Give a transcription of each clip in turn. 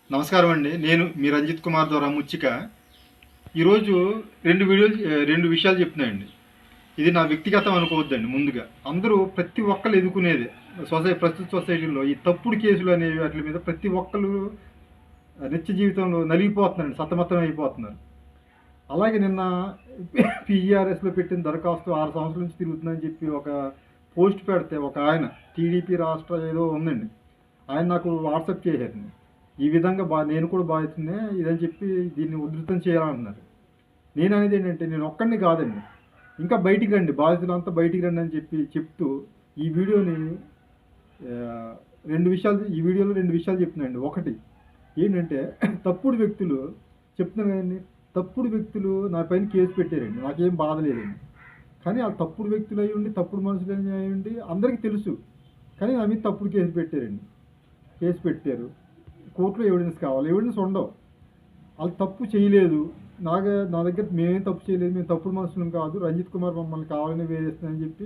నమస్కారం అండి. నేను మీ రంజిత్ కుమార్ ద్వారా ముచ్చిక. ఈరోజు 2 విషయాలు చెప్తున్నాయండి. ఇది నా వ్యక్తిగతం అనుకోవద్దండి ముందుగా. అందరూ ప్రతి ఒక్కళ్ళు ఎదుర్కొనేదే. ప్రస్తుత సొసైటీలో ఈ తప్పుడు కేసులు అనేవి వాటి మీద ప్రతి ఒక్కళ్ళు నిత్య జీవితంలో నలిగిపోతున్నారండి. సతమతం అయిపోతున్నారు. అలాగే నిన్న పీఈఆర్ఎస్‌లో పెట్టిన దరఖాస్తు 6 సంవత్సరాల నుంచి తిరుగుతుందని చెప్పి ఒక పోస్ట్ పెడితే ఒక ఆయన టీడీపీ రాష్ట్ర ఏదో ఉందండి. ఆయన నాకు వాట్సాప్ చేశారండి. ఈ విధంగా నేను కూడా బాధితున్నే ఇదని చెప్పి దీన్ని ఉధృతం చేయాలంటున్నారు. నేననేది ఏంటంటే నేను ఒక్కడిని కాదండి. ఇంకా బయటికి రండి, బాధితులంతా బయటికి రండి అని చెప్తూ ఈ వీడియోని 2 విషయాలు ఈ వీడియోలో 2 విషయాలు చెప్తున్నానండి. ఒకటి ఏంటంటే తప్పుడు వ్యక్తులు చెప్తున్నాను కదండీ. తప్పుడు వ్యక్తులు నా పైన కేసు పెట్టారండి. నాకేం బాధ లేదండి. కానీ ఆ తప్పుడు వ్యక్తులు అయ్యుండి, తప్పుడు మనుషులు అయ్యుండి అందరికీ తెలుసు. కానీ నా మీద తప్పుడు కేసు పెట్టారండి. కేసు పెట్టారు. కోర్టులో ఎవిడెన్స్ కావాలి. ఎవిడెన్స్ ఉండవు. వాళ్ళు తప్పు చేయలేదు. నా దగ్గర మేమేం తప్పు చేయలేదు. మేము తప్పుడు మనుషులం కాదు. రంజిత్ కుమార్ మమ్మల్ని కావాలని వేరేస్తుందని చెప్పి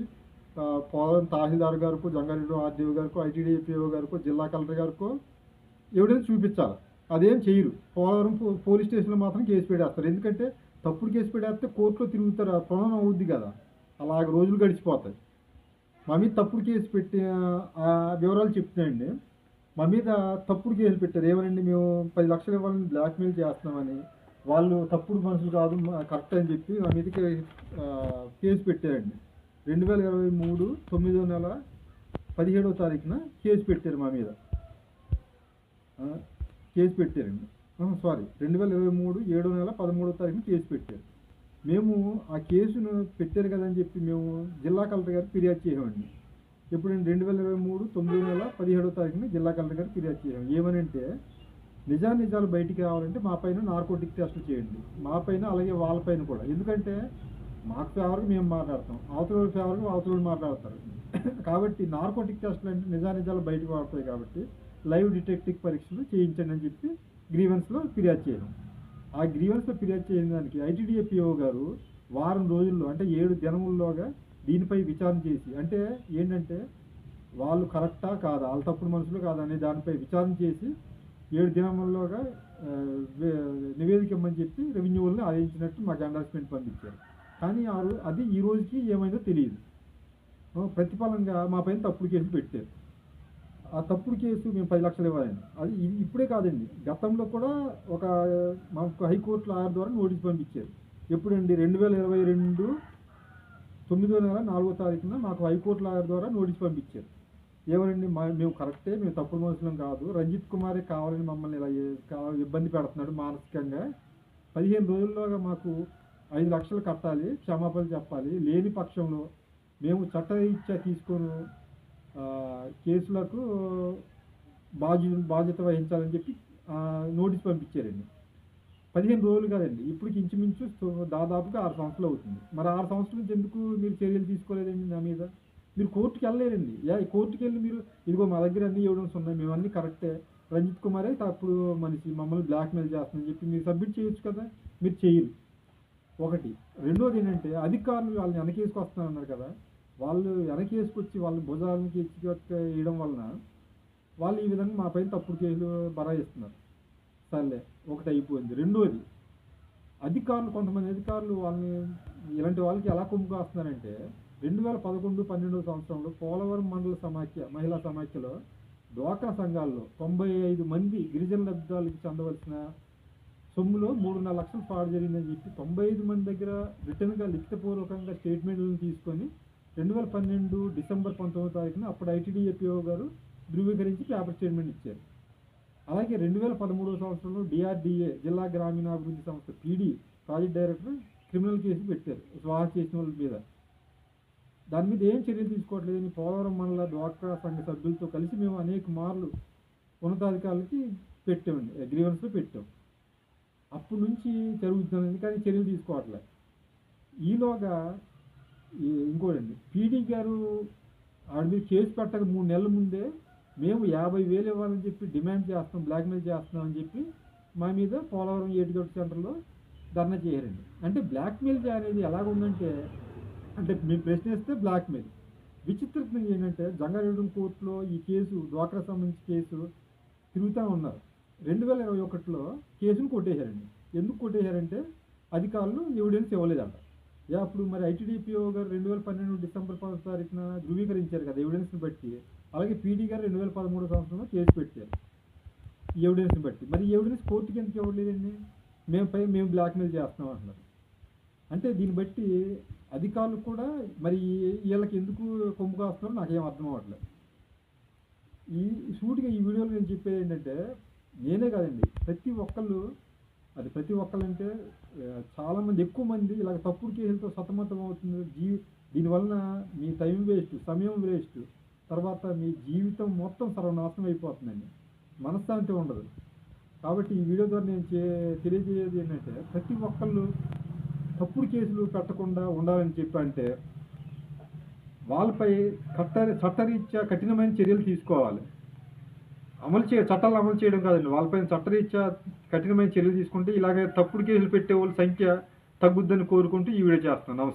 పోలవరం తహసీల్దార్ గారికో, జంగారెడ్డి ఆర్డీఓ గారికో, ఐటీడీఏపీఓ గారికో, జిల్లా కలెక్టర్ గారికో ఎవిడెన్స్ చూపించాలి. అదేం చేయరు. పోలవరం పోలీస్ స్టేషన్లో మాత్రం కేసు పెట్టేస్తారు. ఎందుకంటే తప్పుడు కేసు పెట్టేస్తే కోర్టులో తిరుగుతారు. ఆ ప్రమాణం అవుద్ది కదా. అలాగ రోజులు గడిచిపోతాయి. మా మీద తప్పుడు కేసు పెట్టిన వివరాలు చెప్తున్నాయండి. మా మీద తప్పుడు కేసులు పెట్టారు. ఏమనండి, మేము 10 లక్షలు ఇవ్వాలని బ్లాక్మెయిల్ చేస్తున్నామని, వాళ్ళు తప్పుడు మనుషులు కాదు కరెక్ట్ అని చెప్పి మా మీదకి కేసు పెట్టారండి. 2023 9వ నెల 17వ తారీఖున కేసు పెట్టారు మా మీద. కేసు పెట్టారండి. 2023 7వ నెల 13వ తారీఖున కేసు పెట్టారు. మేము ఆ కేసును పెట్టారు కదని చెప్పి మేము జిల్లా కలెక్టర్ గారికి ఫిర్యాదు చేయమండి. ఎప్పుడండి 2023 9వ నెల 17వ తారీఖున జిల్లా కలెక్టర్ గారికి ఫిర్యాదు చేయాం. ఏమనంటే నిజాలు బయటికి రావాలంటే మా పైన నార్కోటిక్ టెస్టులు చేయండి. మా పైన అలాగే వాళ్ళ పైన కూడా. ఎందుకంటే మాకు ఫేవర్గా మేము మాట్లాడతాం, అవతల ఫేవర్గా అవతల మాట్లాడతారు. కాబట్టి నార్కోటిక్ టెస్టులు అంటే నిజాలు బయటకు పడతాయి. కాబట్టి లైవ్ డిటెక్టివ్ పరీక్షలు చేయించండి అని చెప్పి గ్రీవెన్స్లో ఫిర్యాదు చేయడం. ఆ గ్రీవెన్స్లో ఫిర్యాదు చేయడం దానికి ఐటీడీఏపీఓ గారు వారం రోజుల్లో అంటే 7 దినముల్లోగా దీనిపై విచారణ చేసి, అంటే ఏంటంటే వాళ్ళు కరెక్టా కాదా, వాళ్ళ తప్పుడు మనుషులు కాదా అనే దానిపై విచారణ చేసి 7 దినముల్లోగా నివేదిక ఇమ్మని చెప్పి రెవెన్యూ వాళ్ళని ఆదేశించినట్టు మాకు ఎండార్స్మెంట్ పంపించారు. కానీ అది ఈ రోజుకి ఏమైందో తెలియదు. ప్రతిఫలంగా మా పైన తప్పుడు కేసు పెట్టారు. ఆ తప్పుడు కేసు మేము 10 లక్షలు ఇవ్వాలండి. అది ఇప్పుడే కాదండి, గతంలో కూడా మాకు హైకోర్టు లాయర్ ద్వారా నోటీస్ పంపించారు. ఎప్పుడండి 2022 9వ నెల 4వ తారీఖున మాకు హైకోర్టు లాయర్ ద్వారా నోటీస్ పంపించారు. ఏమనండి, మేము కరెక్టే, మేము తప్పుడు మనుషులం కాదు, రంజిత్ కుమారే కావాలని మమ్మల్ని ఇలా ఇబ్బంది పెడుతున్నాడు మానసికంగా. 15 రోజుల్లోగా మాకు 5 లక్షలు కట్టాలి, క్షమాపణ చెప్పాలి. లేని పక్షంలో మేము చట్టరీత్యా తీసుకొని కేసులకు బాధ్యత వహించాలని చెప్పి నోటీస్ పంపించారండి. 15 రోజులు కాదండి, ఇప్పటికి ఇంచుమించు దాదాపుగా 6 సంవత్సరాలు అవుతుంది. మరి 6 సంవత్సరాల నుంచి ఎందుకు మీరు చర్యలు తీసుకోలేదండి నా మీద? మీరు కోర్టుకి వెళ్ళలేరండి. కోర్టుకి వెళ్ళి మీరు ఇదిగో మా దగ్గర అన్ని ఎవిడెన్స్ ఉన్నాయి, మేము అన్నీ కరెక్టే, రంజిత్ కుమారే తప్పుడు మనిషి మమ్మల్ని బ్లాక్మెయిల్ చేస్తుందని చెప్పి మీరు సబ్మిట్ చేయొచ్చు కదా. మీరు చేయరు. ఒకటి. రెండోది ఏంటంటే అధికారులు వాళ్ళని వెనకేసుకొస్తానన్నారు కదా. వాళ్ళు వెనకేసుకొచ్చి వాళ్ళ భుజాలకి వేయడం వలన వాళ్ళు ఈ విధంగా మా పైన తప్పుడు కేసులు బరాయిస్తున్నారు. సర్లే, ఒకటి అయిపోయింది. రెండోది, కొంతమంది అధికారులు ఇలాంటి వాళ్ళకి ఎలా కొమ్ముకు వస్తున్నారంటే 2011, 12వ సంవత్సరంలో పోలవరం మండల మహిళా సమాఖ్యలో డ్వాక్రా సంఘాల్లో 95 మంది గిరిజన లబ్ధిదారులకు చెందవలసిన సొమ్ములో 3.5 లక్షలు ఫ్రాడ్ జరిగిందని చెప్పి 95 మంది దగ్గర రిటర్న్గా లిఖితపూర్వకంగా స్టేట్మెంట్లను తీసుకొని 2012 డిసెంబర్ 19వ తారీఖున అప్పుడు ఐటీడీఏపీఓ గారు ధృవీకరించి పేపర్ స్టేట్మెంట్ ఇచ్చారు. అలాగే 2013వ సంవత్సరంలో డిఆర్డీఏ జిల్లా గ్రామీణాభివృద్ధి సంస్థ PD project director criminal case పెట్టారు స్వాహా చేసిన వాళ్ళ మీద. దాని మీద ఏం చర్యలు తీసుకోవట్లేదని పోలవరం మండల డ్వాక్రా సంఘ సభ్యులతో కలిసి మేము అనేక మార్లు ఉన్నతాధికారులకి పెట్టామండి, గ్రీవెన్స్లో పెట్టాం. అప్పటి నుంచి జరుగుతుంది, కానీ చర్యలు తీసుకోవట్లేదు. ఈలోగా ఇంకోటండి, పీడీ గారు ఆవిడ మీద కేసు పెట్టక 3 నెలల ముందే మేము 50,000 ఇవ్వాలని చెప్పి డిమాండ్ చేస్తాం, బ్లాక్మెయిల్ చేస్తున్నాం అని చెప్పి మా మీద పోలవరం ఏటిగట్టు సెంటర్లో ధర్నా చేయారండి. అంటే బ్లాక్మెయిల్ అనేది ఎలాగుందంటే, అంటే మేము ప్రశ్నిస్తే బ్లాక్మెయిల్. విచిత్రం ఏంటంటే జంగారెడ్డి కోర్టులో ఈ కేసు డ్వాక్రా సంబంధించి కేసు తిరుగుతూ ఉన్నారు. 2021లో కేసును కొట్టేశారండి. ఎందుకు కొట్టేశారంటే అధికారులు ఎవిడెన్స్ ఇవ్వలేదంట. అప్పుడు మరి ఐటీడీపీఓ గారు 2012 డిసెంబర్ 10 తారీఖున ధృవీకరించారు కదా ఎవిడెన్స్ని బట్టి. అలాగే పీడీ గారు 2013 సంవత్సరంలో కేసు పెట్టారు ఈ ఎవిడెన్స్ని బట్టి. మరి ఈ ఎవిడెన్స్ కోర్టుకి ఎందుకు ఇవ్వలేదండి? మేము బ్లాక్మెయిల్ చేస్తున్నాం అంటున్నారు. అంటే దీన్ని బట్టి అధికారులు కూడా మరి వీళ్ళకి ఎందుకు కొమ్ము కాస్తున్నారో నాకేం అర్థం అవ్వట్లేదు. ఈ సూటిగా ఈ వీడియోలో నేను చెప్పేది ఏంటంటే, నేనే కాదండి ప్రతి ఒక్కళ్ళంటే చాలామంది, ఎక్కువ మంది ఇలాగ తప్పుడు కేసులతో సతమతం అవుతుంది. దీనివలన మీ టైం వేస్ట్, సమయం వేస్ట్, తర్వాత మీ జీవితం మొత్తం సర్వనాశనం అయిపోతుందండి. మనశ్శాంతి ఉండదు. కాబట్టి ఈ వీడియో ద్వారా నేను తెలియజేయేది ఏంటంటే, ప్రతి ఒక్కళ్ళు తప్పుడు కేసులు పెట్టకుండా ఉండాలని చెప్పి అంటే వాళ్ళపై చట్టరీత్యా కఠినమైన చర్యలు తీసుకోవాలి. చట్టాలు అమలు చేయడం కాదండి, వాళ్ళపైన చట్టరీత్యా కఠినమైన చర్యలు తీసుకుంటే ఇలాగే తప్పుడు కేసులు పెట్టే వాళ్ళ సంఖ్య తగ్గుద్దని కోరుకుంటూ ఈ వీడియో చేస్తున్నాను. నమస్కారం.